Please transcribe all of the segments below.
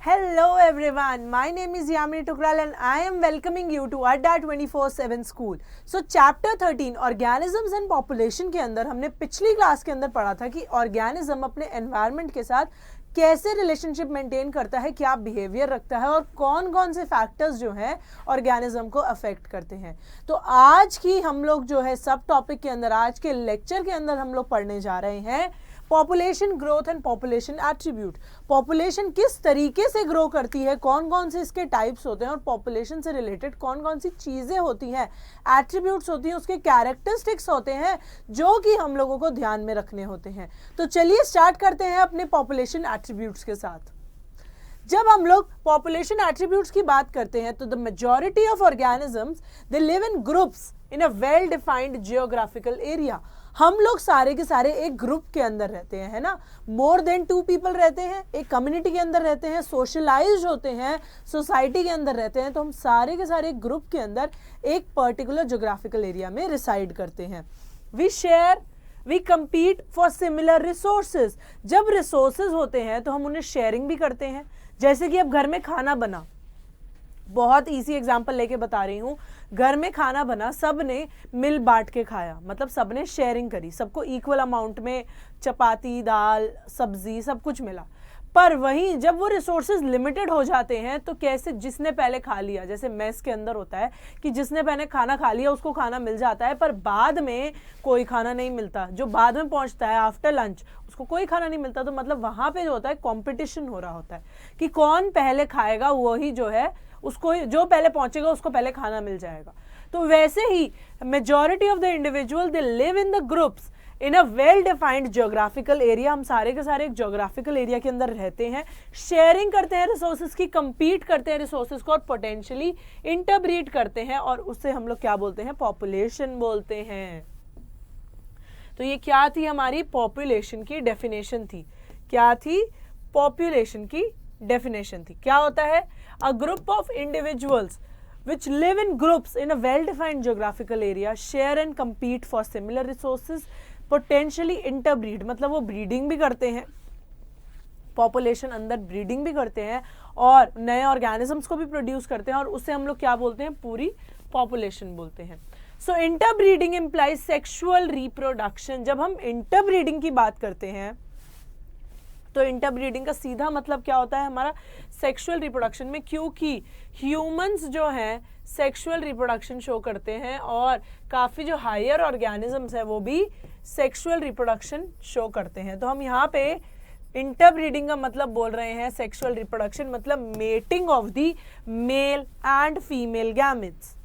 Hello everyone, my name is Yamini Tukral and I am welcoming you to Adda 24/7 School. So chapter 13 Organisms and Population के अंदर हमने पिछली class के अंदर पढ़ा था कि ऑर्गेनिज्म अपने एनवायरनमेंट के साथ कैसे रिलेशनशिप मेंटेन करता है, क्या बिहेवियर रखता है और कौन कौन से फैक्टर्स जो हैं ऑर्गेनिज्म को अफेक्ट करते हैं। तो आज की हम लोग जो है सब टॉपिक के अंदर, आज के लेक्चर के अंदर हम लोग पढ़ने जा रहे हैं population growth and population attribute. Population किस तरीके से ग्रो करती है, कौन कौन से इसके टाइप्स होते हैं और पॉपुलेशन से रिलेटेड कौन कौन सी चीजें होती हैं, एट्रीब्यूट्स होती हैं, उसके कैरेक्टरिस्टिक्स होते हैं जो कि हम लोगों को ध्यान में रखने होते हैं। तो चलिए स्टार्ट करते हैं अपने पॉपुलेशन एट्रीब्यूट्स के साथ। जब हम लोग पॉपुलेशन एट्रीब्यूट्स की बात करते हैं तो the majority of organisms they live in groups in a well defined geographical area. हम लोग सारे के सारे एक ग्रुप के अंदर रहते हैं, है ना। मोर देन 2 पीपल रहते हैं, एक कम्युनिटी के अंदर रहते हैं, सोशलाइज होते हैं, सोसाइटी के अंदर रहते हैं। तो हम सारे के सारे एक ग्रुप के अंदर एक पर्टिकुलर ज्योग्राफिकल एरिया में रिसाइड करते हैं। We share, we compete for similar resources. जब रिसोर्सेज होते हैं तो हम उन्हें शेयरिंग भी करते हैं। जैसे कि अब घर में खाना बना, बहुत इजी एग्जांपल लेके बता रही हूँ। घर में खाना बना, सब ने मिल बांट के खाया, मतलब सब ने शेयरिंग करी, सबको इक्वल अमाउंट में चपाती, दाल, सब्जी सब कुछ मिला। पर वहीं जब वो रिसोर्सेज लिमिटेड हो जाते हैं तो कैसे, जिसने पहले खा लिया, जैसे मेस के अंदर होता है कि जिसने पहले खाना खा लिया उसको खाना मिल जाता है, पर बाद में कोई खाना नहीं मिलता। जो बाद में पहुंचता है आफ्टर लंच उसको कोई खाना नहीं मिलता। तो मतलब वहां पे जो होता है कॉम्पिटिशन हो रहा होता है कि कौन पहले खाएगा, वही जो है उसको, जो पहले पहुंचेगा उसको पहले खाना मिल जाएगा। तो वैसे ही majority of the individual they live in the groups in a well defined geographical area. हम सारे के सारे एक ज्योग्राफिकल एरिया के अंदर रहते हैं, शेयरिंग करते हैं रिसोर्सेज की, compete करते हैं रिसोर्सेज को और पोटेंशियली इंटरब्रीड करते हैं, और उससे हम लोग क्या बोलते हैं, पॉपुलेशन बोलते हैं। तो ये क्या थी, हमारी पॉपुलेशन की डेफिनेशन थी। क्या थी, पॉपुलेशन की डेफिनेशन थी। क्या होता है, a group of individuals which live in groups in a well-defined geographical area, share and compete for similar resources, potentially interbreed, मतलब वो ब्रीडिंग भी करते हैं, पॉपुलेशन अंदर ब्रीडिंग भी करते हैं और नए ऑर्गेनिजम्स को भी प्रोड्यूस करते हैं, और उससे हम लोग क्या बोलते हैं, पूरी पॉपुलेशन बोलते हैं। सो इंटरब्रीडिंग इम्प्लाइज सेक्सुअल रिप्रोडक्शन। जब हम इंटरब्रीडिंग की बात करते हैं तो इंटरब्रीडिंग का सीधा मतलब क्या होता है, हमारा सेक्सुअल रिप्रोडक्शन में, क्योंकि ह्यूमंस जो हैं सेक्सुअल रिप्रोडक्शन शो करते हैं और काफ़ी जो हायर ऑर्गेनिजम्स हैं वो भी सेक्सुअल रिप्रोडक्शन शो करते हैं। तो हम यहाँ पे इंटरब्रीडिंग का मतलब बोल रहे हैं सेक्सुअल रिप्रोडक्शन, मतलब mating of the male and female gametes.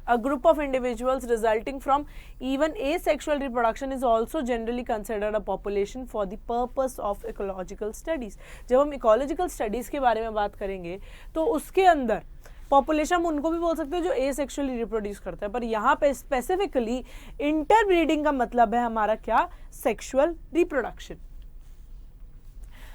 A group of individuals resulting from even asexual reproduction is also generally considered a population for the purpose of ecological studies. जब हम ecological studies के बारे में बात करेंगे तो उसके अंदर पॉपुलेशन हम उनको भी बोल सकते हैं जो एसेक्सुअली रिप्रोड्यूस करता है, पर यहाँ पे स्पेसिफिकली इंटरब्रीडिंग का मतलब है हमारा क्या, sexual reproduction.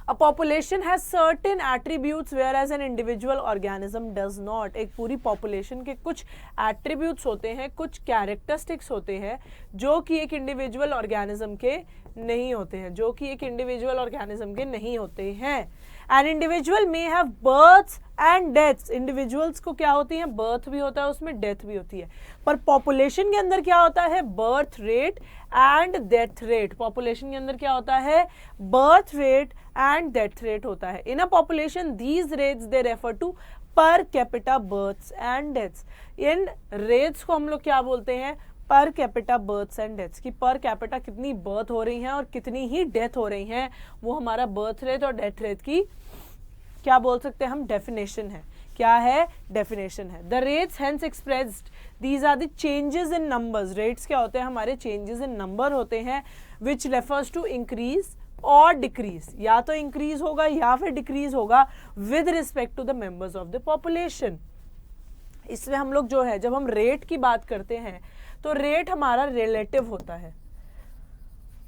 A population has certain attributes whereas an individual organism does not. एक पूरी population के कुछ attributes होते हैं, कुछ characteristics होते हैं जो कि एक individual organism के नहीं होते हैं, जो कि एक individual organism के नहीं होते हैं। An individual may have births and deaths. Individuals को क्या होती है, birth भी होता है उसमें, death भी होती है, पर population के अंदर क्या होता है, birth rate and death rate। population के अंदर क्या होता है, birth rate and death rate होता है। In a population these rates they refer to per capita births and deaths। In rates को हम लोग क्या बोलते हैं, per capita births and deaths, की पर कैपिटा कितनी बर्थ हो रही हैं और कितनी ही डेथ हो रही हैं, वो हमारा बर्थ रेट और डेथ रेट की क्या बोल सकते हैं हम, डेफिनेशन है। क्या है, डेफिनेशन है। The rates hence expressed, these are the changes in numbers. Rates क्या होते हैं, हमारे चेंजेस इन नंबर होते हैं, विच रेफर्स टू इंक्रीज और डिक्रीज, या तो इंक्रीज होगा या फिर डिक्रीज होगा with respect to the members of the population. इसमें हम लोग जो है, जब हम रेट की बात करते हैं तो रेट हमारा रिलेटिव होता है,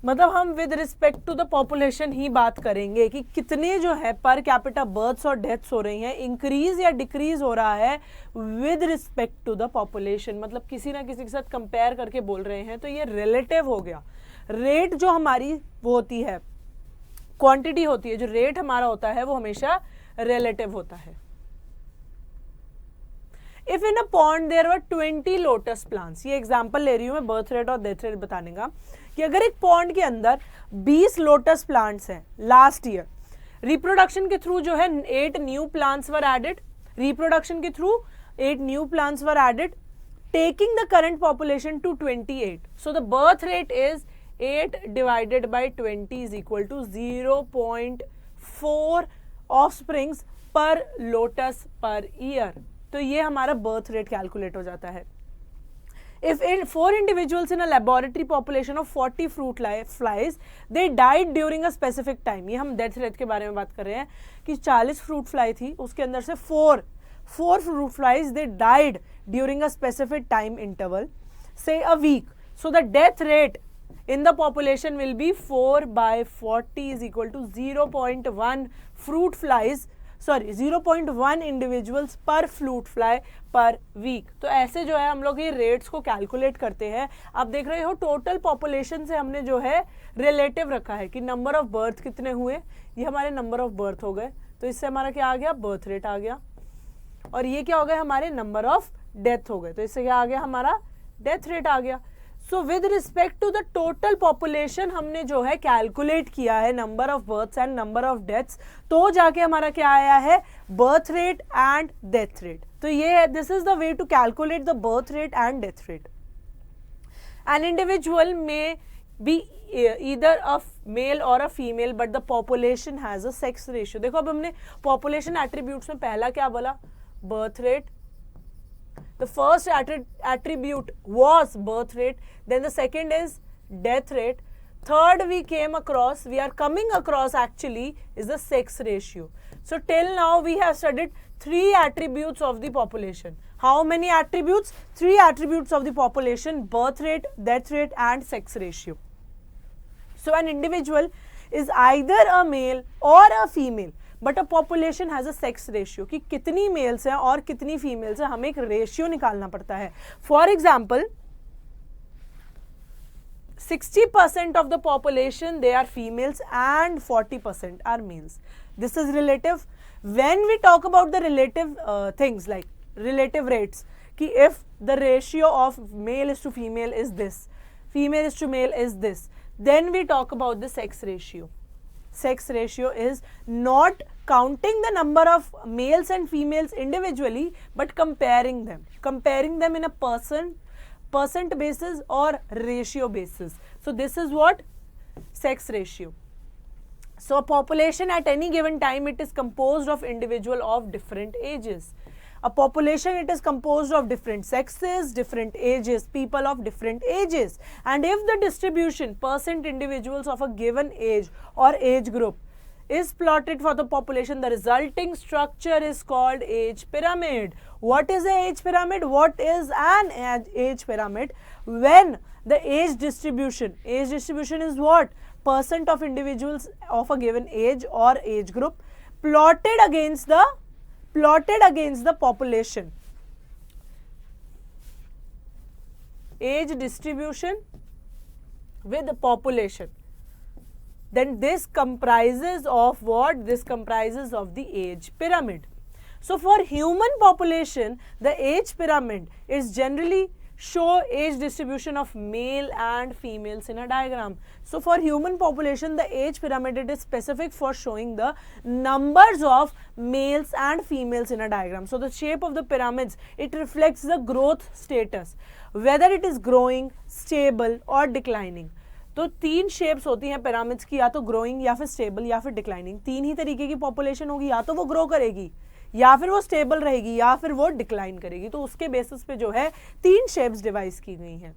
मतलब हम with respect to the population ही बात करेंगे कि कितने जो है पर कैपिटा बर्थ्स और डेथ्स हो रही हैं, इंक्रीज या डिक्रीज हो रहा है with respect to the population, मतलब किसी ना किसी के साथ कंपेयर करके बोल रहे हैं, तो ये रिलेटिव हो गया। रेट जो हमारी वो होती है, क्वांटिटी होती है, जो रेट हमारा होता है वो हमेशा रिलेटिव होता है। If in a pond there were 20 lotus plants, ये एग्जांपल ले रही हूं मैं बर्थ रेट और डेथ रेट बताने का, कि अगर एक पॉन्ड के अंदर 20 लोटस प्लांट्स हैं लास्ट ईयर, रिप्रोडक्शन के थ्रू जो है 8 new plants were added, reproduction के through 8 new plants were added, taking the current population to 28. So the birth rate is 8 divided by 20 is equal to 0.4 offsprings per lotus per year. तो ये हमारा birth rate calculate हो जाता है. If 4 individuals in a laboratory population of 40 fruit flies, they died during a specific time. ये हम death rate के बारे में बात कर रहे हैं कि 40 fruit fly थी, उसके अंदर से 4 fruit flies, they died during a specific time interval, say a week. So the death rate in the population will be 4 by 40 is equal to 0.1 fruit flies, sorry 0.1 individuals per fruit fly per week. तो ऐसे जो है हम लोग ये rates को calculate करते हैं. आप देख रहे हो टोटल पॉपुलेशन से हमने जो है रिलेटिव रखा है कि नंबर ऑफ बर्थ कितने हुए, ये हमारे नंबर ऑफ बर्थ हो गए, तो इससे हमारा क्या आ गया, बर्थ रेट आ गया, और ये क्या हो गया, हमारे नंबर ऑफ डेथ हो गए, तो इससे क्या आ गया, हमारा डेथ रेट आ गया. So with respect to the total population हमने जो है कैलकुलेट किया है number of births and number of deaths, तो जाके हमारा क्या आया है, birth rate and death rate. तो ये है, this is the way to calculate the birth rate and death rate. An individual में be either a male or a female but the population has a sex ratio. देखो अब हमने population attributes में पहला क्या बोला, birth rate. The first attribute was birth rate, then the second is death rate, third we are coming across actually is the sex ratio. So till now we have studied 3 attributes of the population. How many attributes? 3 attributes of the population: birth rate, death rate and sex ratio. So an individual is either a male or a female, but a population has a sex ratio कि कितनी mails हैं और कितनी females हैं, हमें एक ratio निकालना पड़ता है. For example 60% of the population they are females and 40% are males. This is relative. When we talk about the relative things like relative rates, कि if the ratio of male is to female is this, female is to male is this, then we talk about the sex ratio. Sex ratio is not counting the number of males and females individually, but comparing them in a percent basis or ratio basis. So this is what sex ratio. So a population at any given time, it is composed of individuals of different ages. A population, it is composed of different sexes, different ages, people of different ages. And if the distribution percent individuals of a given age or age group is plotted for the population, the resulting structure is called age pyramid. What is an age pyramid? What is an age pyramid? When the age distribution is what? Percent of individuals of a given age or age group plotted against the population. Age distribution with the population. Then this comprises of what? This comprises of the age pyramid. So for human population, the age pyramid is generally show age distribution of male and females in a diagram. So for human population, the age pyramid, it is specific for showing the numbers of males and females in a diagram. So the shape of the pyramids, it reflects the growth status, whether it is growing, stable or declining. तो 3 shapes होती हैं pyramids की, या तो growing या फिर stable या फिर डिक्लाइनिंग. 3 ही तरीके की पॉपुलेशन होगी, या तो वो ग्रो करेगी, या फिर वो स्टेबल रहेगी, या फिर वो डिक्लाइन करेगी. तो उसके बेसिस पे जो है 3 शेप्स डिवाइस की गई हैं.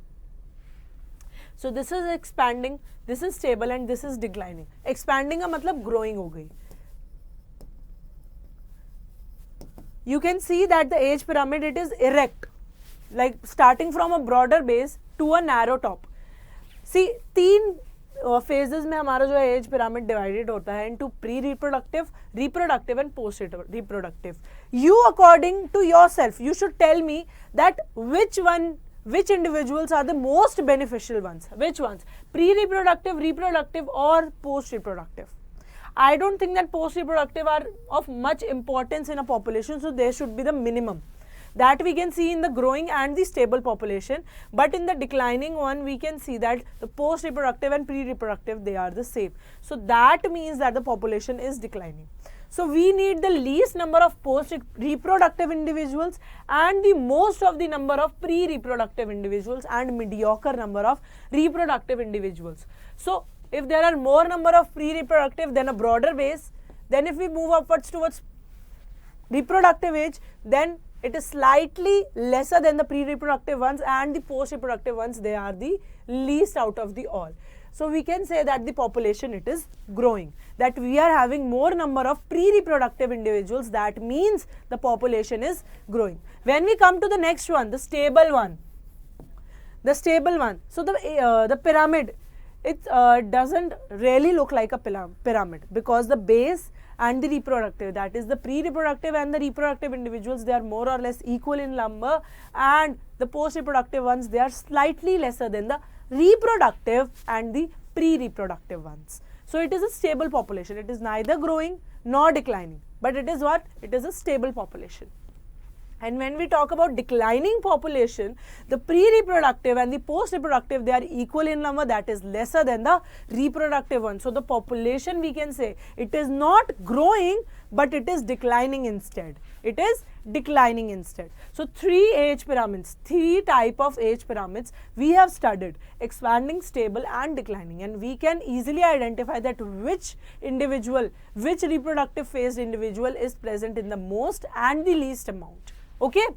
So this is expanding, this is stable and this is declining. Expanding का मतलब ग्रोइंग हो गई. You can see that the age pyramid, it is erect, like starting from a broader base to a narrow top. See, 3 phases में हमारा जो है age pyramid divided होता है into pre reproductive, reproductive and post reproductive. You according to yourself, you should tell me that which individuals are the most beneficial ones. Which ones? Pre-reproductive, reproductive or post-reproductive? I don't think that post reproductive are of much importance in a population, so they should be the minimum. That we can see in the growing and the stable population, but in the declining one we can see that the post reproductive and pre-reproductive, they are the same. So that means that the population is declining. So we need the least number of post reproductive individuals and the most of the number of pre-reproductive individuals and mediocre number of reproductive individuals. So if there are more number of pre-reproductive, then a broader base. Then if we move upwards towards reproductive age, then it is slightly lesser than the pre-reproductive ones, and the post-reproductive ones, they are the least out of the all. So we can say that the population, it is growing, that we are having more number of pre-reproductive individuals. That means the population is growing. When we come to the next one, the stable one, so the pyramid, it doesn't really look like a pyramid, because the base and the reproductive, that is the pre-reproductive and the reproductive individuals, they are more or less equal in number, and the post-reproductive ones, they are slightly lesser than the reproductive and the pre-reproductive ones. So it is a stable population. It is neither growing nor declining, but it is what? It is a stable population. And when we talk about declining population, the pre-reproductive and the post-reproductive, they are equal in number, that is lesser than the reproductive one. So the population, we can say, it is not growing, but it is declining instead. It is declining instead. So three age pyramids, three type of age pyramids we have studied: expanding, stable and declining. And we can easily identify that which individual, which reproductive phased individual is present in the most and the least amount. Okay.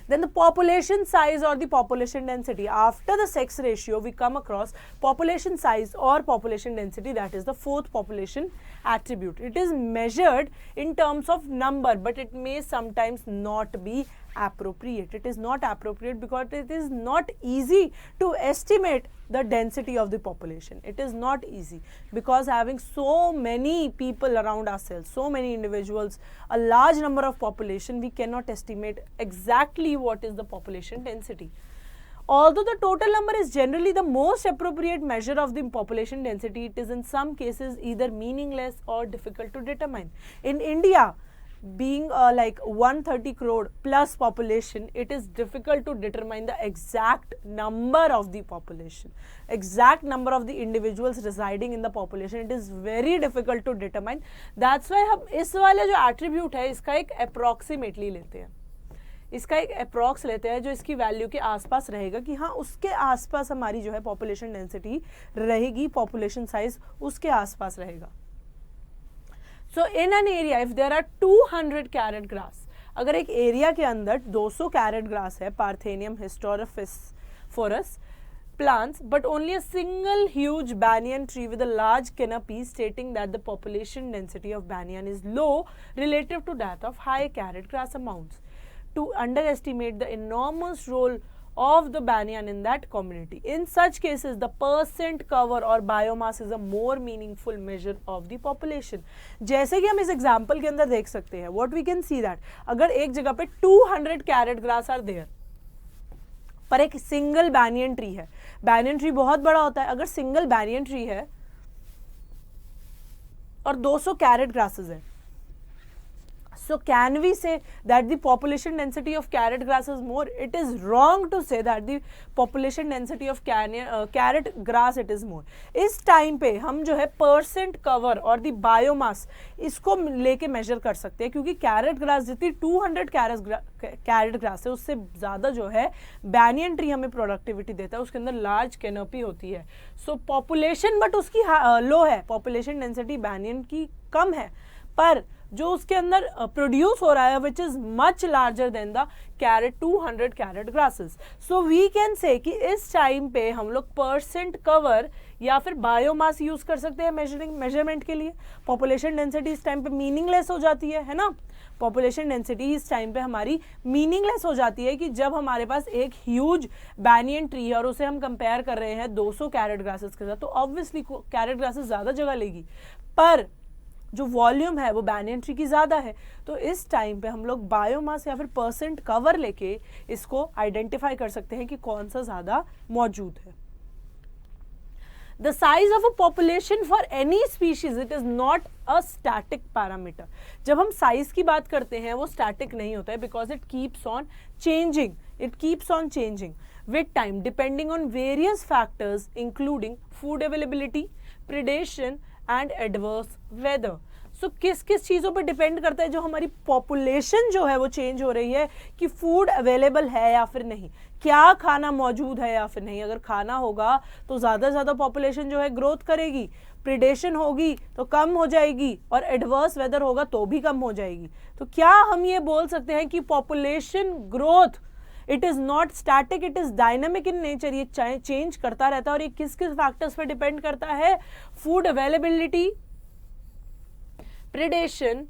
Then the population size or the population density. After the sex ratio, we come across population size or population density, that is the fourth population attribute. It is measured in terms of number, but it may sometimes not be appropriate. It is not appropriate because it is not easy to estimate the density of the population. It is not easy because having so many people around ourselves, so many individuals, a large number of population, we cannot estimate exactly what is the population density. Although the total number is generally the most appropriate measure of the population density, it is in some cases either meaningless or difficult to determine. In India, being like 130 crore plus population, it is difficult to determine the exact number of the population, exact number of the individuals residing in the population. It is very difficult to determine. That's why हम इस वाले जो attribute है, इसका एक approximately लेते हैं, इसका एक अप्रॉक्स लेते हैं जो इसकी वैल्यू के आसपास रहेगा कि हाँ उसके आसपास हमारी जो है पॉपुलेशन डेंसिटी रहेगी, पॉपुलेशन साइज उसके आसपास रहेगा. So in an area if there are 200 carrot grass, अगर एक एरिया के अंदर 200 कैरेट ग्रास है, parthenium hysterophorus plants, but only a single huge banyan tree with a large canopy, stating that the population density of banyan is low relative to that of high carrot grass amounts, to underestimate the enormous role of the banyan in that community. In such cases, the percent cover or biomass is a more meaningful measure of the population. जैसे कि हम इस example के अंदर देख सकते हैं, what we can see that अगर एक जगह पे 200 कैरेट ग्रास आर देयर पर एक सिंगल बैनियन ट्री है, बैनियन ट्री बहुत बड़ा होता है, अगर सिंगल बैनियन ट्री है और 200 कैरेट ग्रासेस है, so can we say that the population density of carrot grass is more? It is wrong to say that the population density of carrot grass it is more. इस time पे हम जो है percent cover और दी biomass इसको लेके major कर सकते हैं, क्योंकि कैरेट ग्रास जितनी 200 कैरेट ग्रास है उससे ज़्यादा जो है बैनियन ट्री हमें प्रोडक्टिविटी देता है, उसके अंदर लार्ज कैनोपी होती है. सो पॉपुलेशन बट उसकी लो है, पॉपुलेशन डेंसिटी बैनियन की कम है, पर जो उसके अंदर प्रोड्यूस हो रहा है which is much larger than the carat 200 carat grasses. So we can say कि इस टाइम पे हम लोग परसेंट कवर या फिर बायोमास यूज कर सकते हैं मेजरमेंट के लिए. पॉपुलेशन डेंसिटी इस टाइम पे मीनिंगलेस हो जाती है ना, पॉपुलेशन डेंसिटी इस टाइम पे हमारी मीनिंगलेस हो जाती है कि जब हमारे पास एक ह्यूज बैनियन ट्री है और उसे हम कंपेयर कर रहे हैं 200 कैरेट ग्रासेस के साथ, तो ऑब्वियसली कैरेट ग्रासेस ज़्यादा जगह लेगी, पर जो वॉल्यूम है वो बैनियन ट्री की ज़्यादा है. तो इस टाइम पे हम लोग बायोमास या फिर परसेंट कवर लेके इसको आइडेंटिफाई कर सकते हैं कि कौन सा ज़्यादा मौजूद है. The size of a population for any species it is not a static parameter. जब हम साइज की बात करते हैं वो स्टैटिक नहीं होता है, because it keeps on changing, it keeps on changing with time depending on various factors including food availability, predation and adverse weather. So किस किस चीज़ों पर डिपेंड करता है जो हमारी पॉपुलेशन जो है वो चेंज हो रही है, कि फूड अवेलेबल है या फिर नहीं, क्या खाना मौजूद है या फिर नहीं। अगर खाना होगा तो ज़्यादा से ज़्यादा पॉपुलेशन जो है ग्रोथ करेगी, प्रिडेशन होगी तो कम हो जाएगी, और एडवर्स वेदर होगा तो भी कम हो जाएगी। तो क्या हम ये बोल सकते हैं कि population growth it is not static, it is dynamic in nature, ये चेंज करता रहता है। और ये किस किस फैक्टर्स पर डिपेंड करता है? Food availability, predation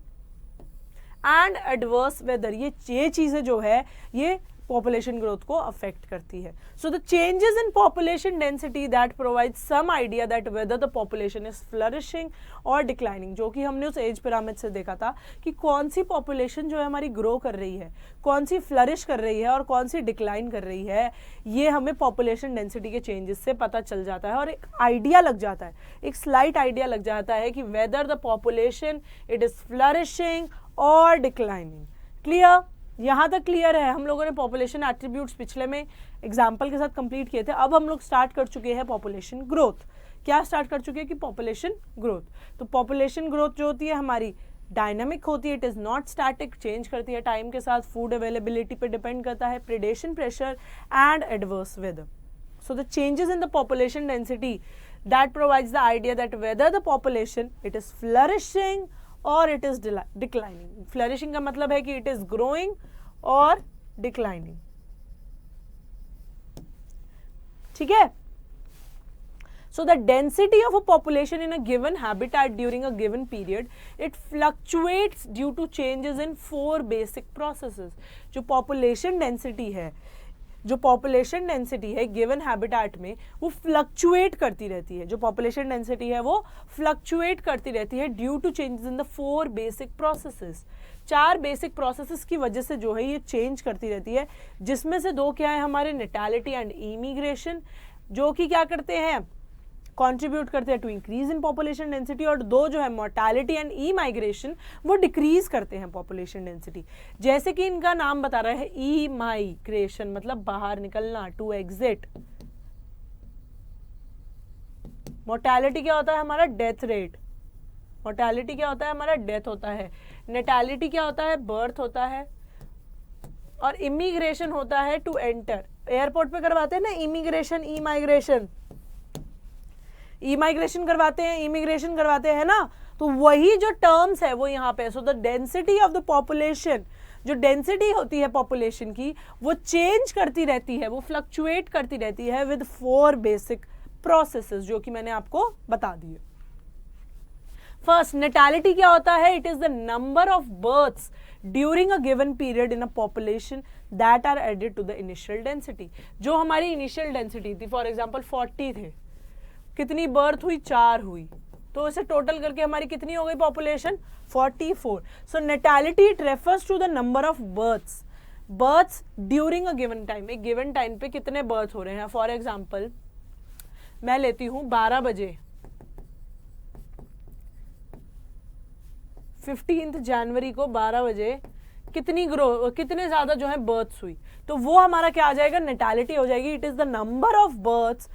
and adverse weather. ये चीजें जो है ये पॉपुलेशन ग्रोथ को अफेक्ट करती है। So the changes in population density that provide some idea that whether the population is flourishing और डिक्लाइनिंग, जो कि हमने उस एज पिरामिड से देखा था कि कौन सी पॉपुलेशन जो है हमारी ग्रो कर रही है, कौन सी फ्लरिश कर रही है और कौन सी डिक्लाइन कर रही है। ये हमें पॉपुलेशन डेंसिटी के चेंजेस से पता चल जाता है और एक आइडिया लग जाता है, एक स्लाइट आइडिया लग जाता है कि weather the population it is flourishing और डिक्लाइनिंग। क्लियर? यहां तक क्लियर है? हम लोगों ने पॉपुलेशन एट्रीब्यूट्स पिछले में एग्जाम्पल के साथ कंप्लीट किए थे। अब हम लोग स्टार्ट कर चुके हैं पॉपुलेशन ग्रोथ। क्या स्टार्ट कर चुके हैं? कि पॉपुलेशन ग्रोथ। तो पॉपुलेशन ग्रोथ जो होती है हमारी डायनामिक होती है, it is not static, change करती है टाइम के साथ, फूड अवेलेबिलिटी पे डिपेंड करता है, predation, pressure and adverse weather. So the changes in the population density that provides the idea that whether the population it is flourishing और it is declining. Flourishing का मतलब है कि इट इज ग्रोइंग और declining. ठीक है? So the density of a population in a given habitat during a given period, it fluctuates due to changes in 4 basic processes. जो population density है given habitat में वो फ्लक्चुएट करती रहती है। जो पॉपुलेशन डेंसिटी है वो फ्लक्चुएट करती रहती है due to changes in the 4 basic processes. 4 basic processes की वजह से जो है ये चेंज करती रहती है, जिसमें से 2 क्या है हमारे नेटालिटी एंड इमिग्रेशन, जो कि क्या करते हैं? कंट्रीब्यूट करते हैं to increase in population density, और 2 जो है मोर्टालिटी एंड ई माइग्रेशन वो डिक्रीज करते हैं पॉपुलेशन डेंसिटी। जैसे कि इनका नाम बता रहा है ई माइग्रेशन मतलब बाहर निकलना, टू एग्जिट। मोर्टालिटी क्या होता है हमारा? Death rate. मोर्टालिटी क्या होता है हमारा? डेथ होता है। नेटालिटी क्या होता है? बर्थ होता है। और इमिग्रेशन होता है टू एंटर। एयरपोर्ट पे करवाते हैं ना इमिग्रेशन, ई माइग्रेशन, ई माइग्रेशन करवाते हैं, इमिग्रेशन करवाते हैं ना, तो वही जो टर्म्स है वो यहाँ पे। सो the density of the population, जो डेंसिटी होती है पॉपुलेशन की वो चेंज करती रहती है, वो फ्लक्चुएट करती रहती है विद 4 बेसिक प्रोसेसेस, जो कि मैंने आपको बता दिए। फर्स्ट, नेटालिटी क्या होता है? It is the number of births during a given period in a population that are added to the initial density. जो हमारी इनिशियल डेंसिटी थी, फॉर एग्जाम्पल 40 थे, कितनी बर्थ हुई? 4 हुई, तो इसे टोटल करके हमारी कितनी हो गई population? 44। So natality it refers to the number of births during a given time. एक गिवन टाइम पे कितने बर्थ हो रहे हैं। फॉर एग्जाम्पल मैं लेती हूं 12 बजे 15 जनवरी को 12 बजे कितने ज्यादा जो है बर्थ्स हुई, तो वो हमारा क्या आ जाएगा? नेटालिटी हो जाएगी। It is the number of births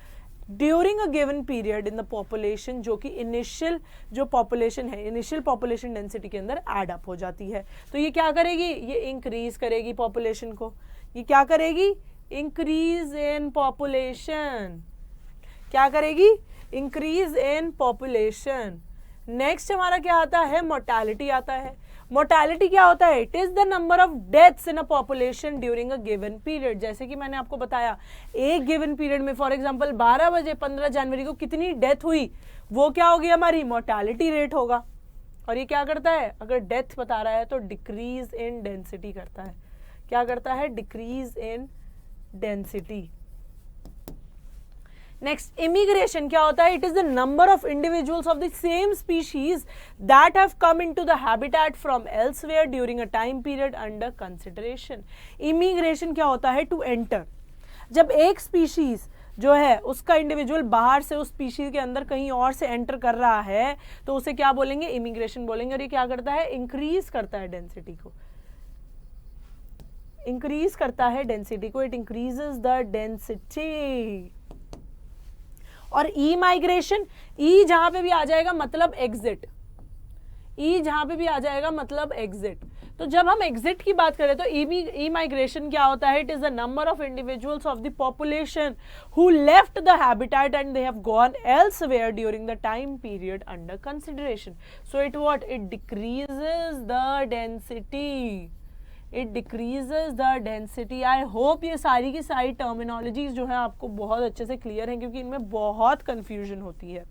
during a given period in the population, जो कि इनिशियल जो पॉपुलेशन है, इनिशियल पॉपुलेशन डेंसिटी के अंदर एड अप हो जाती है। तो ये क्या करेगी? ये इंक्रीज करेगी पॉपुलेशन को। ये क्या करेगी? Increase in population. क्या करेगी? Increase in population. नेक्स्ट हमारा क्या आता है? मोर्टालिटी आता है। मोर्टालिटी क्या होता है? It is the number of deaths in a population during a given period. जैसे कि मैंने आपको बताया एक गिवन पीरियड में फॉर एग्जांपल 12 बजे 15 जनवरी को कितनी डेथ हुई, वो क्या होगी? हमारी मोर्टालिटी रेट होगा। और ये क्या करता है? अगर डेथ बता रहा है तो डिक्रीज इन डेंसिटी करता है। क्या करता है? Decrease in density. Next, immigration क्या होता है? It is the number of individuals of the same species that have come into the habitat from elsewhere during a time period under consideration. Immigration क्या होता है? To enter. जब एक species जो है उसका इंडिविजुअल बाहर से उस स्पीशीज के अंदर कहीं और से एंटर कर रहा है तो उसे क्या बोलेंगे, इमिग्रेशन बोलेंगे। और ये क्या करता है, इंक्रीज करता है डेंसिटी को, इंक्रीज करता है डेंसिटी को, इट इंक्रीजेस द डेंसिटी। और ई माइग्रेशन, ई जहां पे भी आ जाएगा मतलब एग्जिट, ई जहां पे भी आ जाएगा मतलब एग्जिट। तो जब हम एग्जिट की बात करें तो ई माइग्रेशन क्या होता है, it is the number of individuals of the population who left the habitat and they have gone elsewhere during the time period under consideration. So it what, it decreases the density, it decreases the density. I hope ये सारी की सारी terminologies जो है आपको बहुत अच्छे से क्लियर हैं, क्योंकि इनमें बहुत कंफ्यूजन होती है,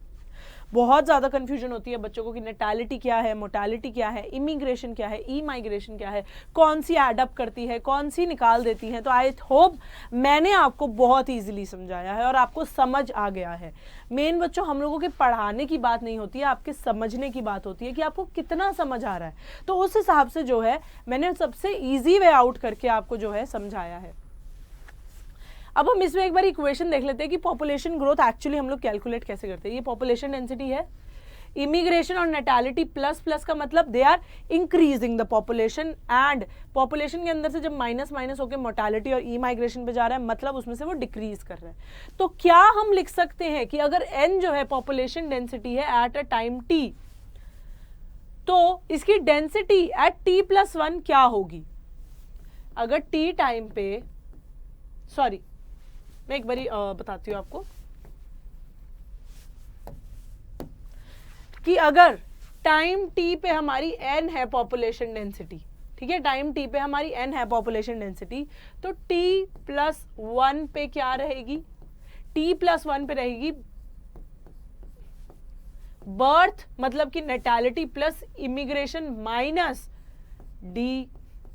बहुत ज़्यादा कंफ्यूजन होती है बच्चों को कि नेटालिटी क्या है, मोटालिटी क्या है, इमिग्रेशन क्या है, ई माइग्रेशन क्या है, कौन सी एडअप करती है, कौन सी निकाल देती है। तो आई होप मैंने आपको बहुत ईजिली समझाया है और आपको समझ आ गया है। मेन बच्चों हम लोगों के पढ़ाने की बात नहीं होती है, आपके समझने की बात होती है कि आपको कितना समझ आ रहा है। तो उस हिसाब से जो है मैंने सबसे ईजी वे आउट करके आपको जो है समझाया है। अब हम इसमें एक बार इक्वेशन देख लेते हैं कि पॉपुलेशन ग्रोथ एक्चुअली हम लोग कैलकुलेट कैसे करते हैं। ये पॉपुलेशन डेंसिटी है, इमिग्रेशन और नेटालिटी प्लस प्लस का मतलब they are increasing the population, and population के अंदर से जब माइनस माइनस होकर मोर्टालिटी और ई माइग्रेशन पे जा रहा है मतलब उसमें से वो डिक्रीज कर रहा है। तो क्या हम लिख सकते हैं कि अगर n जो है पॉपुलेशन डेंसिटी है एट अ टाइम t, तो इसकी डेंसिटी एट t+1 क्या होगी। अगर t टाइम पे, सॉरी मैं एक बारी बताती हूँ आपको कि अगर टाइम टी पे हमारी n है पॉपुलेशन डेंसिटी, ठीक है, टाइम टी पे हमारी n है पॉपुलेशन डेंसिटी, तो t+1 पे क्या रहेगी, t+1 पे रहेगी बर्थ मतलब कि natality plus immigration minus D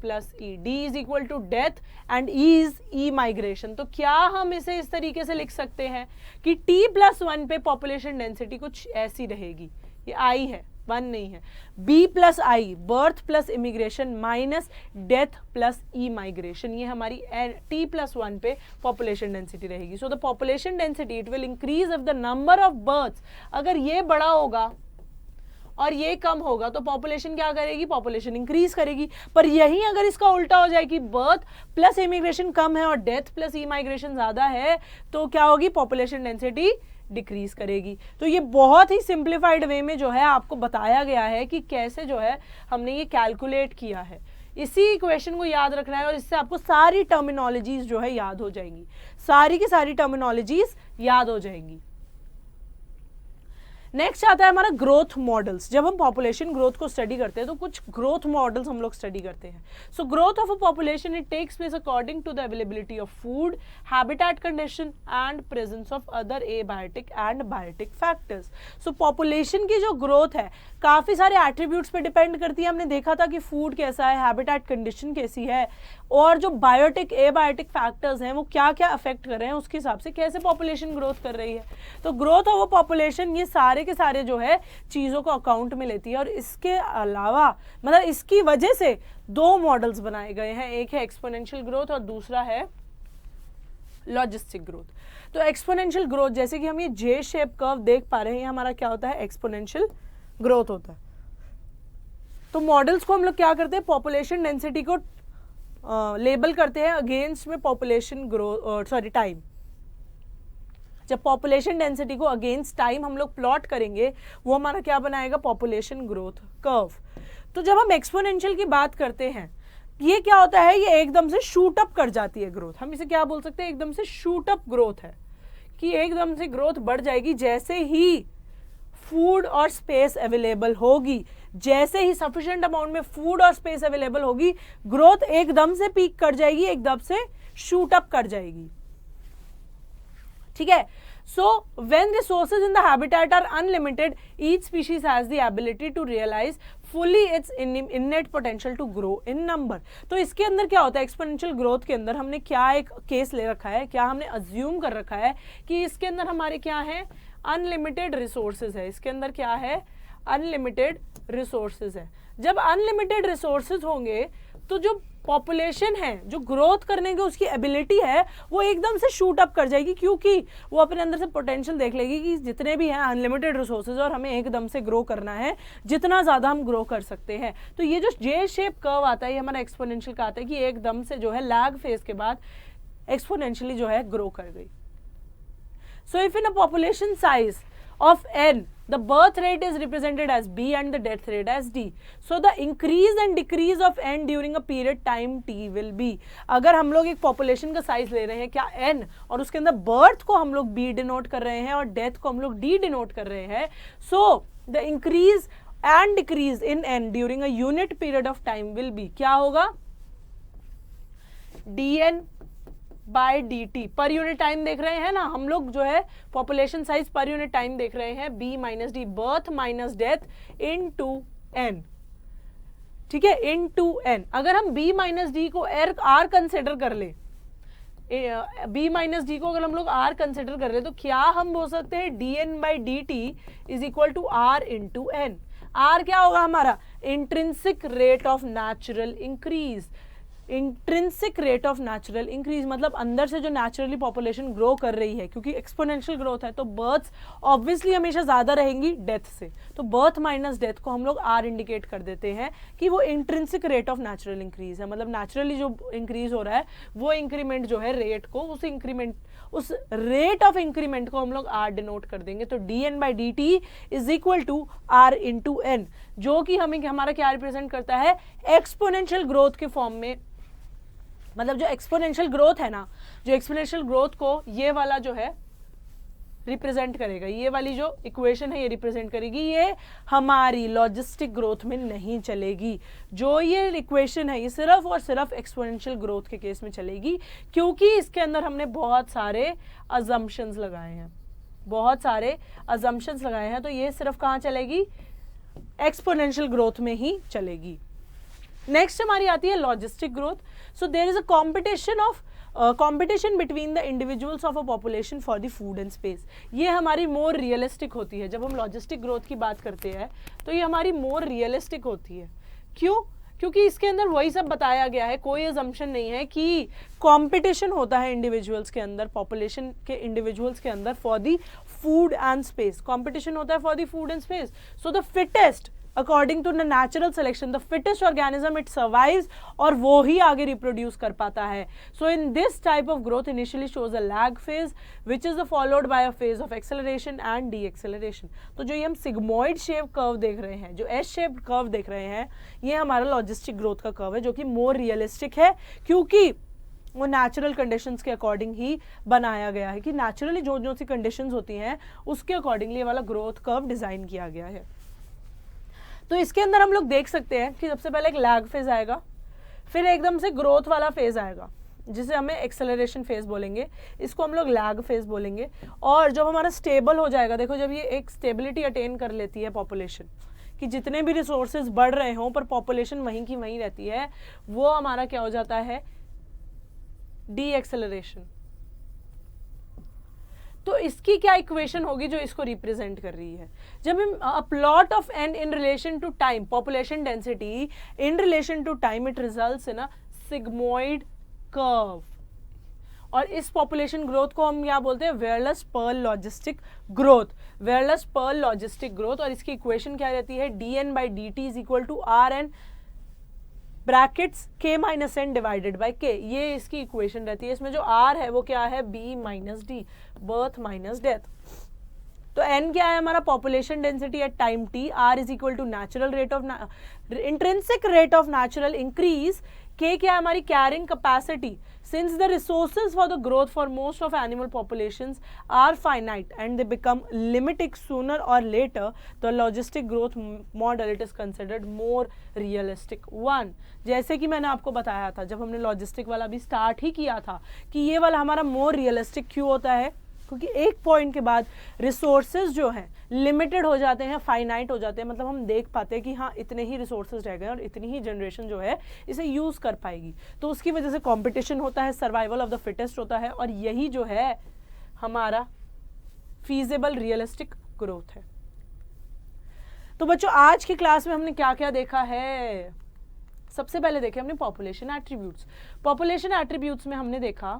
plus E, D is equal to death and E is emigration. तो क्या हम इसे इस तरीके से लिख सकते हैं कि t+1 पे पॉपुलेशन डेंसिटी कुछ ऐसी रहेगी, ये आई है, 1 नहीं है, b+i birth plus immigration minus death plus emigration, ये हमारी t+1 पे पॉपुलेशन डेंसिटी रहेगी। So the population density it will increase of the number of births. अगर ये बड़ा होगा और ये कम होगा तो पॉपुलेशन क्या करेगी, पॉपुलेशन इंक्रीज करेगी। पर यही अगर इसका उल्टा हो जाए कि बर्थ प्लस इमिग्रेशन कम है और डेथ प्लस ई माइग्रेशन ज्यादा है तो क्या होगी, पॉपुलेशन डेंसिटी डिक्रीज करेगी। तो ये बहुत ही सिंप्लीफाइड वे में जो है आपको बताया गया है कि कैसे जो है हमने ये कैलकुलेट किया है। इसी इक्वेशन को याद रखना है और इससे आपको सारी टर्मिनोलॉजीज जो है याद हो जाएंगी, सारी की सारी टर्मिनोलॉजीज याद हो जाएंगी। नेक्स्ट आता है हमारा ग्रोथ मॉडल्स। जब हम पॉपुलेशन ग्रोथ को स्टडी करते हैं तो कुछ ग्रोथ मॉडल्स हम लोग स्टडी करते हैं। So growth of a population it takes place according to the availability of food, habitat condition and presence of other abiotic and biotic factors. So population की जो ग्रोथ है काफी सारे एट्रीब्यूट्स पे डिपेंड करती है। हमने देखा था कि फूड कैसा है, हैबिटेट कंडीशन कैसी है और जो बायोटिक एबायोटिक फैक्टर्स हैं वो क्या क्या अफेक्ट कर रहे हैं, उसके हिसाब से कैसे पॉपुलेशन ग्रोथ कर रही है। तो ग्रोथ ऑफ अ पॉपुलेशन ये सारे के सारे जो है चीजों को अकाउंट में लेती है। और इसके अलावा मतलब इसकी वजह से 2 मॉडल्स बनाए गए हैं, एक है एक्सपोनेंशियल ग्रोथ और दूसरा है लॉजिस्टिक ग्रोथ। तो एक्सपोनेंशियल ग्रोथ जैसे कि हम ये जे शेप कर्व देख पा रहे हैं, हमारा क्या होता है, एक्सपोनेंशियल ग्रोथ होता है। तो मॉडल्स को हम लोग क्या करते हैं, पॉपुलेशन डेंसिटी को लेबल करते हैं अगेंस्ट में पॉपुलेशन ग्रोथ, सॉरी टाइम। जब पॉपुलेशन डेंसिटी को अगेंस्ट टाइम हम लोग प्लॉट करेंगे वो हमारा क्या बनाएगा, पॉपुलेशन ग्रोथ कर्व। तो जब हम एक्सपोनेंशियल की बात करते हैं ये क्या होता है, ये एकदम से शूट अप कर जाती है ग्रोथ। हम इसे क्या बोल सकते हैं, एकदम से शूट अप ग्रोथ है कि एकदम से ग्रोथ बढ़ जाएगी जैसे ही फूड और स्पेस अवेलेबल होगी। जैसे ही सफिशिएंट अमाउंट में फूड और स्पेस अवेलेबल होगी ग्रोथ एकदम से पीक कर जाएगी, एकदम से शूट अप कर जाएगी, ठीक है। So when resources in the habitat are unlimited, each species has the ability to realize fully its innate potential to grow in number। तो इसके अंदर क्या होता है, एक्सपोनेंशियल ग्रोथ के अंदर हमने क्या एक केस ले रखा है, क्या हमने अज्यूम कर रखा है कि इसके अंदर हमारे क्या है, अनलिमिटेड रिसोर्सेज है। इसके अंदर क्या है, अनलिमिटेड रिसोर्सेज है। जब अनलिमिटेड रिसोर्सेज होंगे तो जो पॉपुलेशन है, जो ग्रोथ करने की उसकी एबिलिटी है, वो एकदम से शूट अप कर जाएगी, क्योंकि वो अपने अंदर से पोटेंशियल देख लेगी कि जितने भी हैं अनलिमिटेड रिसोर्सेज और हमें एकदम से ग्रो करना है, जितना ज़्यादा हम ग्रो कर सकते हैं। तो ये जो जे शेप कर्व आता है, ये हमारा एक्सपोनेंशियल का आता है कि एकदम से जो है लैग फेज के बाद एक्सपोनेंशियली जो है ग्रो कर गई। So if in a population size of n, the birth rate is represented as b and the death rate as d. So the increase and decrease of n during a period time t will be. अगर हम लोग एक population का size ले रहे हैं क्या n, और उसके अंदर बर्थ को हम लोग b डिनोट कर रहे हैं और डेथ को हम लोग d डिनोट कर रहे हैं, so the increase and decrease in n during a unit period of time will be, क्या होगा, dn by D T. Per unit time देख रहे हैं ना हम लोग, जो है population size per unit time देख रहे हैं, B minus D, birth minus death into N, ठीक है, इन टू एन। अगर हम बी माइनस डी को आर कंसिडर कर ले, बी माइनस डी को अगर हम लोग आर कंसिडर कर ले, तो क्या हम बोल सकते हैं D N by D T is equal to R into N. R क्या होगा हमारा, intrinsic rate of natural increase. Intrinsic rate of natural increase मतलब अंदर से जो नेचुरली पॉपुलेशन ग्रो कर रही है, क्योंकि एक्सपोनेंशियल ग्रोथ है तो बर्थ्स ऑब्वियसली हमेशा ज्यादा रहेंगी डेथ से, तो बर्थ माइनस डेथ को हम लोग आर इंडिकेट कर देते हैं कि वो intrinsic rate of natural increase है। मतलब नेचुरली जो इंक्रीज हो रहा है वो इंक्रीमेंट जो है रेट को, उस रेट ऑफ इंक्रीमेंट को हम लोग आर डिनोट कर देंगे। तो D N by D T is equal to R into N, जो कि हमें हमारा क्या रिप्रेजेंट करता है, एक्सपोनेंशियल ग्रोथ के फॉर्म में। मतलब जो एक्सपोनेंशियल ग्रोथ है ना, जो एक्सपोनेंशियल ग्रोथ को ये वाला जो है रिप्रेजेंट करेगा, ये वाली जो इक्वेशन है ये रिप्रेजेंट करेगी, ये हमारी लॉजिस्टिक ग्रोथ में नहीं चलेगी। जो ये इक्वेशन है ये सिर्फ और सिर्फ एक्सपोनेंशियल ग्रोथ के केस में चलेगी, क्योंकि इसके अंदर हमने बहुत सारे अजम्पशंस लगाए हैं, तो ये सिर्फ कहाँ चलेगी, एक्सपोनेंशियल ग्रोथ में ही चलेगी। नेक्स्ट हमारी आती है logistic growth. So there is a competition between the individuals of a population for the food and space. ये हमारी मोर रियलिस्टिक होती है। जब हम लॉजिस्टिक ग्रोथ की बात करते हैं तो ये हमारी मोर रियलिस्टिक होती है। क्यों? क्योंकि इसके अंदर वही सब बताया गया है, कोई अजम्पशन नहीं है कि कंपटीशन होता है इंडिविजुअल्स के अंदर, पॉपुलेशन के इंडिविजुअल्स के अंदर for the food and space. Competition होता है for the food and space. So the fittest according to the natural selection, the fittest organism it survives, और वो ही आगे रिप्रोड्यूस कर पाता है। So in this type of growth initially shows a lag phase which is followed by a phase of acceleration and deceleration. तो जो ये हम सिग्मोइड शेप कर्व देख रहे हैं, जो एस शेप्ड कर्व देख रहे हैं, ये हमारा लॉजिस्टिक ग्रोथ का कर्व है, जो कि मोर रियलिस्टिक है, क्योंकि वो नेचुरल कंडीशंस के अकॉर्डिंग ही बनाया गया है, कि नेचुरली जो जो सी कंडीशंस होती हैं उसके अकॉर्डिंगली ये वाला ग्रोथ कर्व डिजाइन किया गया है। तो इसके अंदर हम लोग देख सकते हैं कि सबसे पहले एक लैग फेज आएगा, फिर एकदम से ग्रोथ वाला फेज आएगा जिसे हमें एक्सेलरेशन फेज बोलेंगे, इसको हम लोग लैग फेज बोलेंगे। और जब हमारा स्टेबल हो जाएगा, देखो जब ये एक स्टेबिलिटी अटेन कर लेती है पॉपुलेशन, कि जितने भी रिसोर्सेज बढ़ रहे हों पर पॉपुलेशन वहीं की वहीं रहती है, वो हमारा क्या हो जाता है, डी एक्सेलरेशन। तो इसकी क्या इक्वेशन होगी जो इसको रिप्रेजेंट कर रही है, जब हम a plot of N in relation to time, population density in relation to time, it results in a sigmoid curve. और इस पॉपुलेशन ग्रोथ को हम क्या बोलते हैं, Verhulst Pearl logistic growth, Verhulst Pearl logistic growth. और इसकी इक्वेशन क्या रहती है, D N by D T is equal to R N brackets k minus N divided by k, ये इसकी इक्वेशन रहती है। इसमें जो r है वो क्या है, b minus D, birth minus death. तो n क्या है हमारा, population density at time t, r is equal to natural rate of intrinsic rate of natural increase, k क्या है हमारी carrying capacity. Since the resources for the growth for most of animal populations are finite and they become limited sooner or later, the logistic growth model it is considered more realistic one. जैसे कि मैंने आपको बताया था जब हमने logistic वाला भी स्टार्ट ही किया था कि ये वाला हमारा मोर रियलिस्टिक क्यों होता है, क्योंकि एक पॉइंट के बाद रिसोर्सेज जो हैं लिमिटेड हो जाते हैं, फाइनाइट हो जाते हैं। मतलब हम देख पाते हैं कि हाँ इतने ही रिसोर्सेज रह गए और इतनी ही जनरेशन जो है इसे यूज कर पाएगी, तो उसकी वजह से कंपटीशन होता है, सर्वाइवल ऑफ द फिटेस्ट होता है, और यही जो है हमारा फीजेबल रियलिस्टिक ग्रोथ है। तो बच्चों आज की क्लास में हमने क्या क्या देखा है, सबसे पहले देखे हमने पॉपुलेशन एट्रीब्यूट्स। पॉपुलेशन एट्रीब्यूट्स में हमने देखा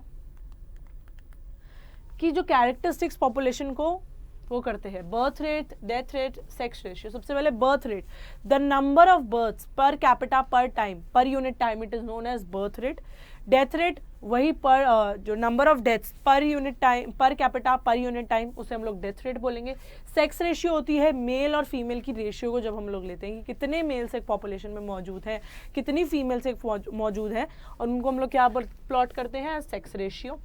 कि जो कैरेक्टरिस्टिक्स पॉपुलेशन को वो करते हैं, birth rate, death rate, sex ratio. सबसे पहले birth rate, the number of births per capita per time, per unit time, it is known as birth rate. Death rate वही पर जो number of deaths per unit time, per capita per unit time, उसे हम लोग death rate बोलेंगे। Sex ratio होती है mail और फीमेल की रेशियो को जब हम लोग लेते हैं कि कितने मेल्स एक पॉपुलेशन में मौजूद है, कितनी फीमेल्स एक मौजूद है, और उनको हम लोग क्या प्लॉट करते हैं, सेक्स रेशियो।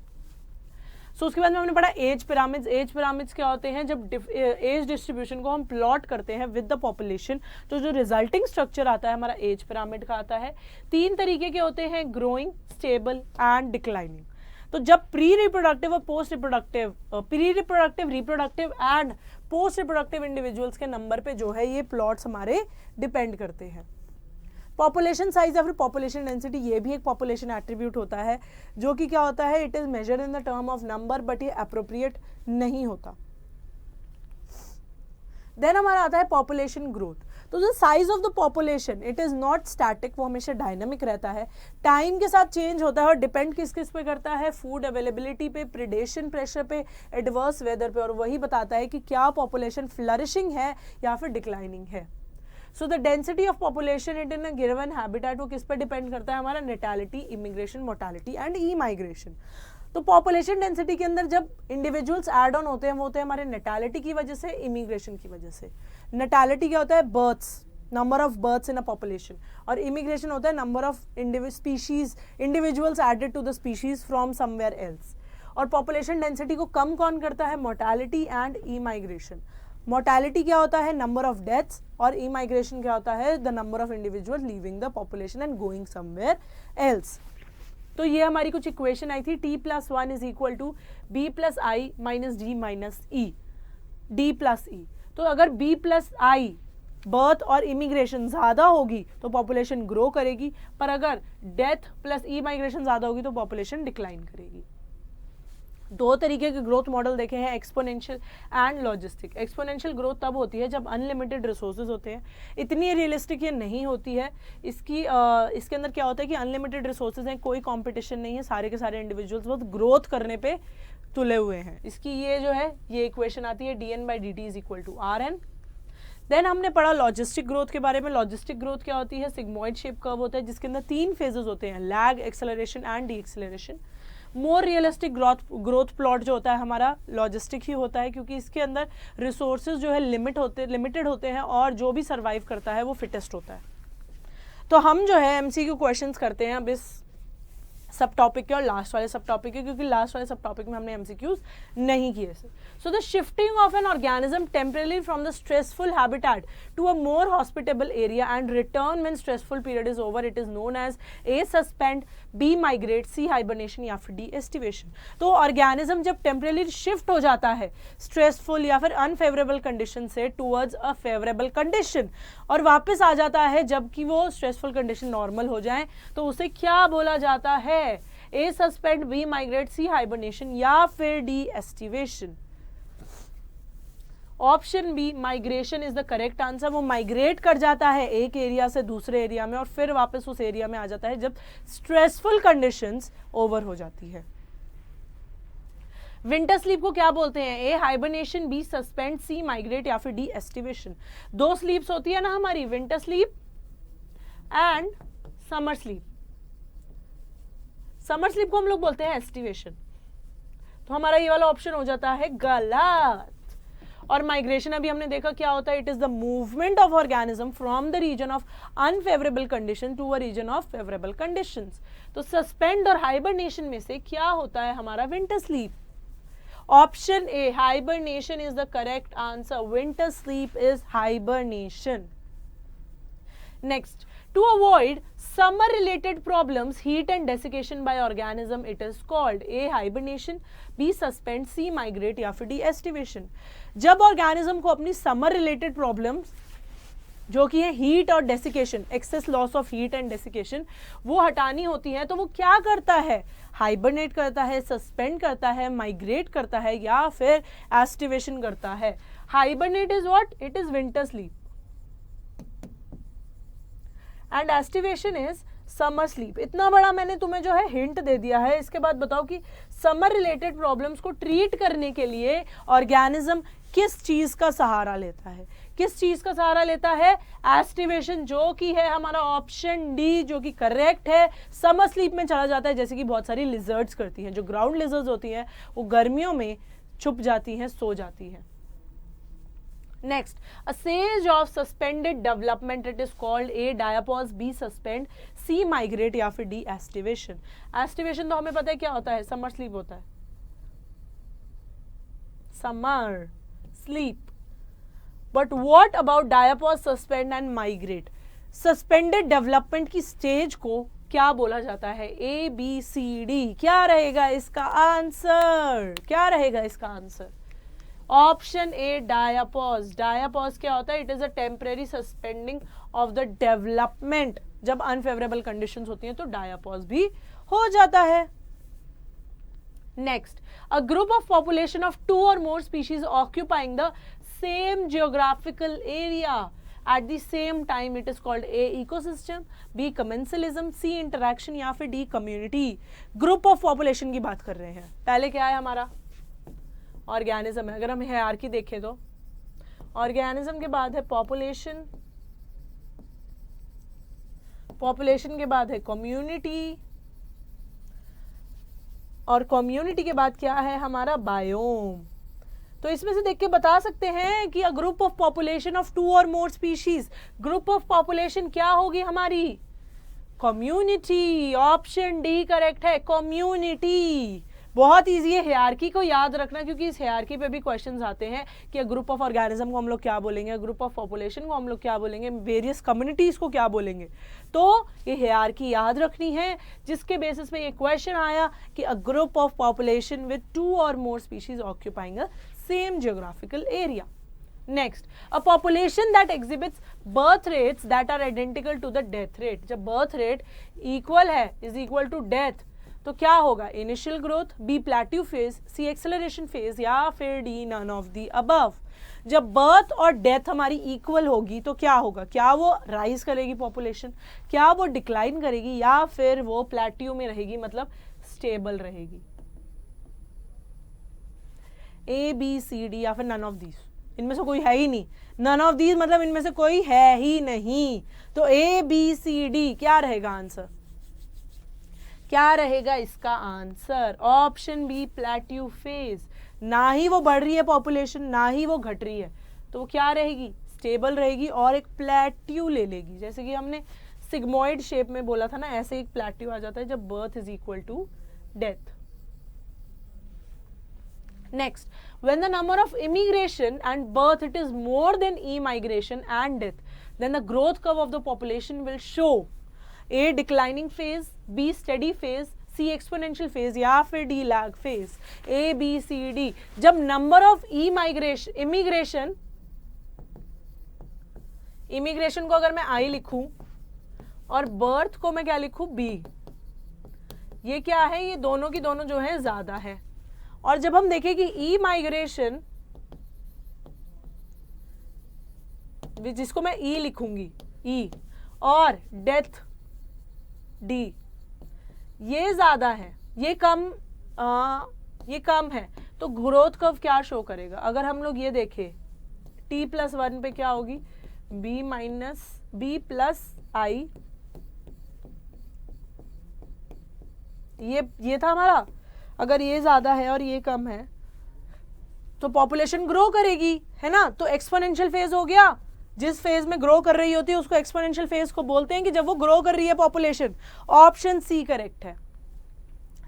सो उसके बाद में हमने पढ़ा एज पिरामिड्स। एज पिरामिड्स क्या होते हैं, जब एज डिस्ट्रीब्यूशन को हम प्लॉट करते हैं विद द पॉपुलेशन, तो जो रिजल्टिंग स्ट्रक्चर आता है हमारा एज पिरामिड का आता है। 3 तरीके के होते हैं, ग्रोइंग, स्टेबल एंड डिक्लाइनिंग। तो जब प्री रिप्रोडक्टिव और post reproductive, pre reproductive, reproductive and post reproductive individuals के नंबर पे जो है ये प्लॉट्स हमारे डिपेंड करते हैं। पॉपुलेशन साइज या फिर पॉपुलेशन डेंसिटी, ये भी एक पॉपुलेशन एट्रीब्यूट होता है, जो कि क्या होता है, it is measured in the term of number, but ये अप्रोप्रिएट नहीं होता। देन हमारा आता है पॉपुलेशन ग्रोथ। तो जो size of the population, it is not static, वो हमेशा डायनामिक रहता है, टाइम के साथ चेंज होता है और डिपेंड किस किस पे करता है, फूड अवेलेबिलिटी पे, प्रिडेशन प्रेशर पे, एडवर्स वेदर पे, और वही बताता है कि क्या पॉपुलेशन फ्लरिशिंग है या फिर डिक्लाइनिंग है। So the density of population it in a given habitat, वो किस पर डिपेंड करता है, हमारा natality, immigration, mortality and emigration. तो पॉपुलेशन डेंसिटी के अंदर जब इंडिविजुअल्स ऐड ऑन होते हैं, वो होते हैं हमारे नेटालिटी की वजह से, इमिग्रेशन की वजह से। नेटालिटी क्या होता है, births, number of births in a population, और इमिग्रेशन होता है number of species, individuals added to the species from somewhere else. और पॉपुलेशन डेंसिटी को कम कौन करता है, mortality and emigration. Mortality क्या होता है, नंबर ऑफ डेथ्स, और ई माइग्रेशन क्या होता है, the number of individual leaving the population and going somewhere else. तो ये हमारी कुछ इक्वेशन आई थी, t+1 is equal to b plus I minus d minus E, d plus E. तो अगर b प्लस आई बर्थ और इमिग्रेशन ज्यादा होगी तो पॉपुलेशन ग्रो करेगी, पर अगर डेथ प्लस ई माइग्रेशन ज्यादा होगी तो पॉपुलेशन डिक्लाइन करेगी। 2 तरीके के ग्रोथ मॉडल देखे हैं, exponential and logistic. Exponential growth तब होती है जब अनलिमिटेड रिसोर्सेज होते हैं, इतनी रियलिस्टिक ये नहीं होती है। इसके अंदर क्या होता है कि अनलिमिटेड रिसोर्सेज हैं, कोई कंपटीशन नहीं है, सारे के सारे इंडिविजुअल्स बहुत ग्रोथ करने पे तुले हुए हैं। इसकी ये जो है ये इक्वेशन आती है dn/dt is equal to rn। Then हमने पढ़ा लॉजिस्टिक ग्रोथ के बारे में। लॉजिस्टिक ग्रोथ क्या होती है, सिग्मॉइड शेप कर्व होता है जिसके अंदर 3 फेजेस होते हैं, lag, acceleration and D acceleration. More realistic growth plot जो होता है हमारा लॉजिस्टिक ही होता है, क्योंकि इसके अंदर रिसोर्सेज जो है लिमिटेड होते हैं और जो भी सर्वाइव करता है वो फिटेस्ट होता है। तो हम जो है एमसीक्यू क्वेश्चंस करते हैं अब इस सब टॉपिक के और लास्ट वाले सब टॉपिक के, क्योंकि लास्ट वाले सब टॉपिक में हमने एमसीक्यूज नहीं किए। So the shifting of an organism temporarily from the stressful habitat to a more hospitable area and return when stressful period is over, it is known as A suspend, B migrate, C hibernation या फिर D aestivation. तो organism जब temporarily shift हो जाता है stressful या फिर unfavourable condition से टूवर्ड्स अ फेवरेबल कंडीशन और वापस आ जाता है जबकि वो स्ट्रेसफुल कंडीशन नॉर्मल हो जाए, तो उसे क्या बोला जाता है, A suspend, B migrate, C hibernation या फिर D aestivation. Option B migration is the correct answer. वो माइग्रेट कर जाता है एक एरिया से दूसरे एरिया में और फिर वापस उस एरिया में आ जाता है जब स्ट्रेसफुल कंडीशंस ओवर हो जाती है। विंटर स्लीप को क्या बोलते हैं, ए hibernation, B suspend, C migrate या फिर डी एस्टिवेशन। 2 स्लीप्स होती है ना हमारी, winter sleep and summer sleep. Summer sleep को हम लोग बोलते हैं एस्टिवेशन, तो हमारा ये वाला ऑप्शन हो जाता है गलत। और माइग्रेशन अभी हमने देखा क्या होता है, it is the movement of organism from the region of unfavourable condition to a region of favourable conditions. तो सस्पेंड और हाइबरनेशन में से क्या होता है हमारा, winter sleep. Option A hibernation is the correct answer, winter sleep is hibernation. Next, to avoid summer related problems, heat and desiccation by organism, it is called A hibernation, B suspend, C migrate या फिर D estivation। जब organism को अपनी summer related problems जो कि है heat और desiccation, excess loss of heat and desiccation, वो हटानी होती है, तो वो क्या करता है, हाइबरनेट करता है, सस्पेंड करता है, माइग्रेट करता है या फिर एस्टिवेशन करता है। Hibernate is what, it is winter sleep and aestivation is summer sleep. इतना बड़ा मैंने तुम्हें जो है हिंट दे दिया है। इसके बाद बताओ कि समर रिलेटेड प्रॉब्लम्स को ट्रीट करने के लिए ऑर्गेनिज्म किस चीज का सहारा लेता है? किस चीज का सहारा लेता है? एस्टिवेशन, जो कि है हमारा ऑप्शन डी, जो कि करेक्ट है। समर स्लीप में चला जाता है, जैसे कि बहुत सारी लिजर्ड्स करती हैं। जो ग्राउंड लिजर्ड्स होती हैं वो गर्मियों में छुप जाती हैं, सो जाती हैं। Next, a stage of suspended development, it is called a diapause, B suspend, C migrate या फिर डी एस्टिवेशन। एस्टिवेशन तो हमें पता है क्या होता है, समर स्लीप होता है, summer sleep. But what about diapause, suspend and migrate? Suspended development की स्टेज को क्या बोला जाता है? A B C D. क्या रहेगा इसका आंसर? क्या रहेगा इसका आंसर? Option A डायापॉज। डायापॉज क्या होता है? It is a temporary suspending of the development. जब अनफेवरेबल कंडीशंस होती हैं तो डायापॉज भी हो जाता है। Next, a group of population of 2 or more species occupying the same geographical area at the same time, it is called A ecosystem, B commensalism, C interaction या फिर D community। Group of population की बात कर रहे हैं। पहले क्या है हमारा? ऑर्गेनिज्म है। अगर हम हायरार्की देखें तो ऑर्गेनिज्म के बाद है पॉपुलेशन, पॉपुलेशन के बाद है कम्युनिटी, और कम्युनिटी के बाद क्या है हमारा? बायोम। तो इसमें से देख के बता सकते हैं कि a group of population of 2 or more species, group of population क्या होगी हमारी? कम्युनिटी। ऑप्शन डी करेक्ट है, कम्युनिटी। बहुत इजी है हायरार्की को याद रखना, क्योंकि इस हायरार्की पे भी क्वेश्चंस आते हैं कि ग्रुप ऑफ ऑर्गेनिज्म को हम लोग क्या बोलेंगे, ग्रुप ऑफ पॉपुलेशन को हम लोग क्या बोलेंगे, वेरियस कम्युनिटीज को क्या बोलेंगे। तो ये हायरार्की याद रखनी है, जिसके बेसिस पे ये क्वेश्चन आया कि a group of population with 2 or more species occupying a same geographical area. Next, a population that exhibits birth rates that are identical to the death rate. जब birth rate equal है, is equal to death, तो क्या होगा? Initial growth, B plateau phase, C acceleration phase या फिर D none of the above. जब birth और death हमारी इक्वल होगी तो क्या होगा? क्या वो राइज करेगी पॉपुलेशन, क्या वो डिक्लाइन करेगी, या फिर वो प्लेट्यू में रहेगी, मतलब स्टेबल रहेगी? ए बी सी डी या फिर नन ऑफ दीज। इनमें से कोई है ही नहीं। नन ऑफ दीज मतलब इनमें से कोई है ही नहीं। तो ए बी सी डी क्या रहेगा आंसर? क्या रहेगा इसका answer? Option B plateau phase. ना ही वो बढ़ रही है पॉपुलेशन, ना ही वो घट रही है, तो वो क्या रहेगी? स्टेबल रहेगी और एक प्लेट्यू ले लेगी। जैसे कि हमने सिग्मोइड शेप में बोला था ना, ऐसे एक प्लेट्यू आ जाता है जब birth is equal to death. Next, when the number of immigration and birth it is more than e-migration and death, then the growth curve of the population will show A declining phase, B steady phase, C exponential phase या फिर D lag phase। A B C D। जब number of immigration को अगर मैं I लिखूं और birth को मैं क्या लिखूं? B। ये क्या है? ये दोनों की दोनों जो है ज्यादा है। और जब हम देखें कि ई माइग्रेशन, जिसको मैं ई लिखूंगी ई, और डेथ डी, ये ज्यादा है, ये कम है, तो ग्रोथ कर्व क्या शो करेगा? अगर हम लोग ये देखें t+1 पे क्या होगी? b प्लस आई। ये था हमारा। अगर ये ज्यादा है और ये कम है तो पॉपुलेशन ग्रो करेगी, है ना? तो एक्सपोनेंशियल फेज हो गया। जिस फेज में ग्रो कर रही होती है उसको एक्सपोनेंशियल फेज को बोलते हैं, कि जब वो ग्रो कर रही है पॉपुलेशन। ऑप्शन सी करेक्ट है।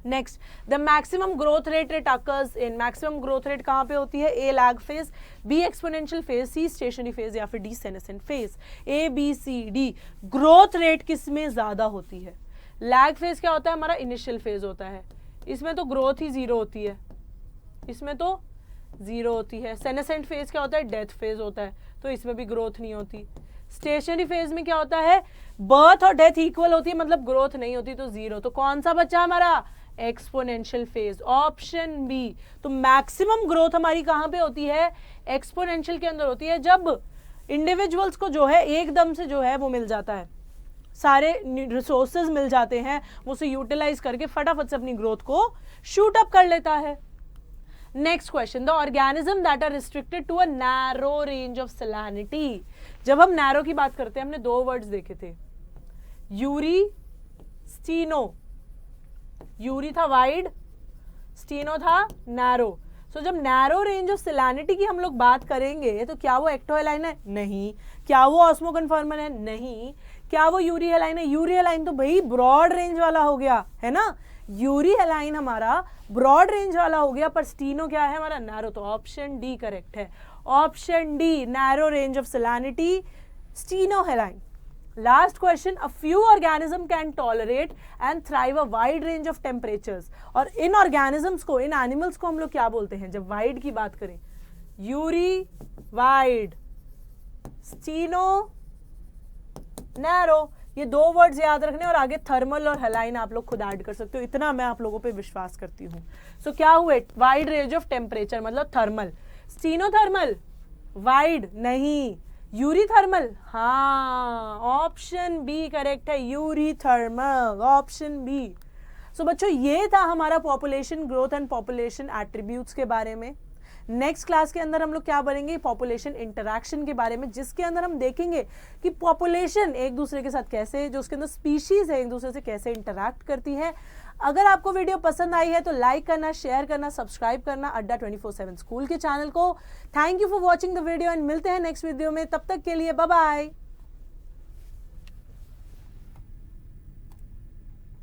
Next, the maximum growth rate it occurs in. Maximum growth rate कहां पे होती है? A lag phase, B exponential phase, C stationary phase या फिर D senescent phase. A B C D. Growth rate किस में ज्यादा होती है? लैग फेज क्या होता है? हमारा इनिशियल फेज होता है। इसमें तो ग्रोथ ही जीरो होती है, इसमें तो जीरो होती है। सेनेसेंट फेज क्या होता है? डेथ फेज होता है, तो इसमें भी ग्रोथ नहीं होती। स्टेशनरी फेज में क्या होता है? बर्थ और डेथ इक्वल होती है, मतलब ग्रोथ नहीं होती, तो जीरो। तो कौन सा बच्चा हमारा? Exponential phase, option B. तो मैक्सिमम ग्रोथ हमारी कहां पे होती है? एक्सपोनेंशियल के अंदर होती है, जब इंडिविजुअल्स को जो है एकदम से जो है वो मिल जाता है, सारे रिसोर्सेज मिल जाते हैं, वो उसे यूटिलाइज करके फटाफट से अपनी ग्रोथ को शूट अप कर लेता है। Next question, the organism that are restricted to a narrow range of salinity. जब हम नैरो की बात करते हैं, हमने दो वर्ड्स देखे थे, यूरी, स्टीनो। यूरी था वाइड, स्टीनो था नैरो। सो जब नैरो रेंज ऑफ सैलिनिटी की हम लोग बात करेंगे तो क्या वो एक्टोहेलाइन है? नहीं। क्या वो ऑस्मोकन्फर्मर है? नहीं। क्या वो यूरी हेलाइन है? यूरी हेलाइन तो भाई ब्रॉड रेंज वाला हो गया है ना, यूरी हेलाइन हमारा ब्रॉड रेंज वाला हो गया, पर स्टीनो क्या है हमारा? नैरो। तो ऑप्शन डी करेक्ट है, option D, narrow range of salinity, steno हेलाइन। Last question, a few organism can tolerate and thrive a wide range of temperatures। और इन organisms को, इन animals को हम लोग क्या बोलते हैं जब wide की बात करें? Yuri wide, steno narrow. ये दो वर्ड्स याद रखने, और आगे थर्मल और हेलाइन आप लोग खुद ऐड कर सकते हो, इतना मैं आप लोगों पे विश्वास करती हूँ। सो क्या हुए? वाइड रेंज ऑफ टेम्परेचर मतलब थर्मल। स्टीनो थर्मल वाइड नहीं, यूरी थर्मल, हाँ, ऑप्शन बी करेक्ट है, यूरी थर्मल, ऑप्शन बी। सो बच्चों ये था हमारा population growth and population attributes के बारे में। नेक्स्ट क्लास के अंदर हम लोग क्या पढ़ेंगे? पॉपुलेशन इंटरैक्शन के बारे में, जिसके अंदर हम देखेंगे कि पॉपुलेशन एक दूसरे के साथ कैसे, जो उसके अंदर स्पीशीज है एक दूसरे से कैसे इंटरैक्ट करती है। अगर आपको वीडियो पसंद आई है तो लाइक करना, शेयर करना, सब्सक्राइब करना अड्डा 24/7 स्कूल के चैनल को। Thank you for watching the video and मिलते हैं नेक्स्ट वीडियो में, तब तक के लिए बाय बाय।